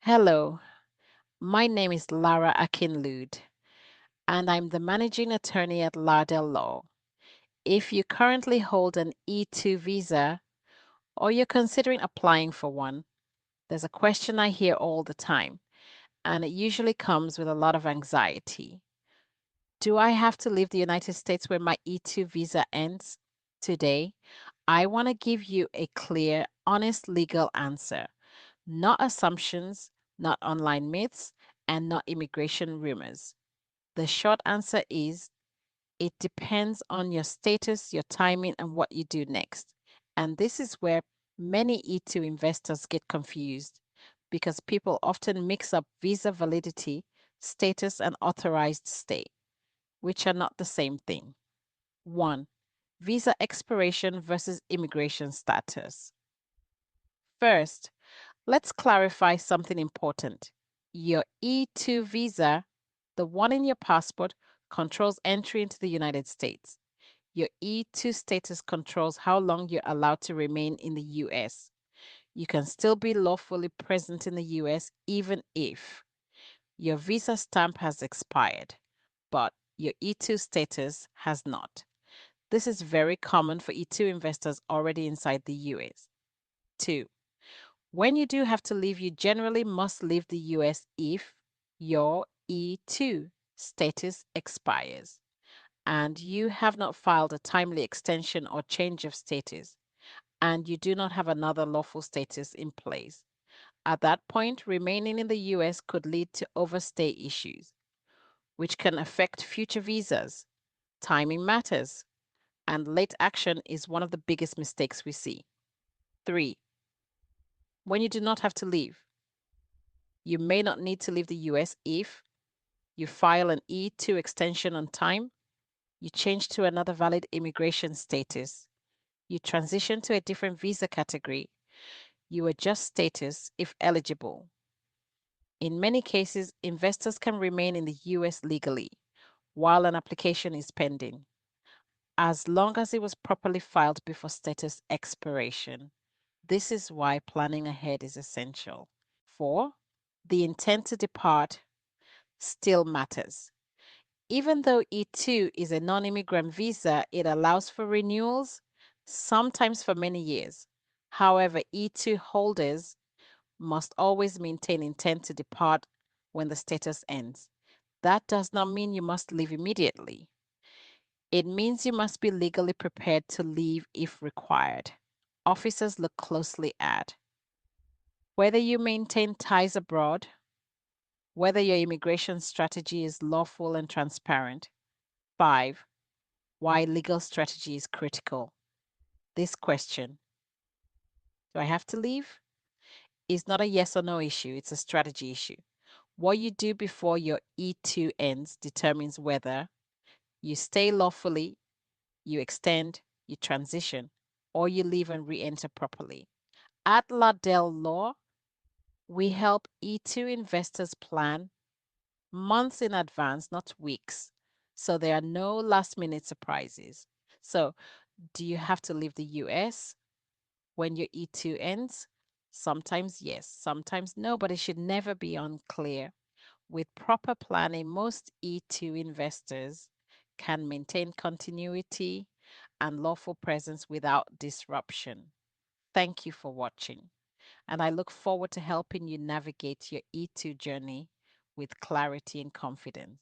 Hello, my name is Lara Akinlud, and I'm the managing attorney at Larhdel Law. If you currently hold an E-2 visa or you're considering applying for one, there's a question I hear all the time, and it usually comes with a lot of anxiety. Do I have to leave the United States when my E-2 visa ends? Today, I want to give you a clear, honest legal answer, not assumptions, not online myths, and not immigration rumors. The short answer is it depends on your status, your timing, and what you do next. And this is where many E2 investors get confused because people often mix up visa validity, status, and authorized stay, which are not the same thing. One, visa expiration versus immigration status. First, let's clarify something important. Your E2 visa, the one in your passport, controls entry into the United States. Your E2 status controls how long you're allowed to remain in the US. You can still be lawfully present in the US even if your visa stamp has expired, but your E2 status has not. This is very common for E2 investors already inside the US. Two, when you do have to leave, you generally must leave the US if your E2 status expires and you have not filed a timely extension or change of status, and you do not have another lawful status in place. At that point, remaining in the US could lead to overstay issues, which can affect future visas. Timing matters, and late action is one of the biggest mistakes we see. Three, when you do not have to leave, you may not need to leave the US if you file an E2 extension on time, you change to another valid immigration status, you transition to a different visa category, you adjust status if eligible. In many cases, investors can remain in the US legally while an application is pending, as long as it was properly filed before status expiration. This is why planning ahead is essential. Four, the intent to depart still matters. Even though E2 is a non immigrant visa, it allows for renewals, sometimes for many years. However, E2 holders must always maintain intent to depart when the status ends. That does not mean you must leave immediately. It means you must be legally prepared to leave if required. Officers look closely at whether you maintain ties abroad, whether your immigration strategy is lawful and transparent. 5. Why legal strategy is critical. This question, do I have to leave? Is not a yes or no issue, it's a strategy issue. What you do before your E2 ends determines whether you stay lawfully, you extend, you transition, or you leave and re enter properly. At Larhdel Law, we help E2 investors plan months in advance, not weeks. So there are no last minute surprises. So, do you have to leave the US when your E2 ends? Sometimes yes, sometimes no, but it should never be unclear. With proper planning, most E2 investors can maintain continuity and lawful presence without disruption. Thank you for watching, and I look forward to helping you navigate your E2 journey with clarity and confidence.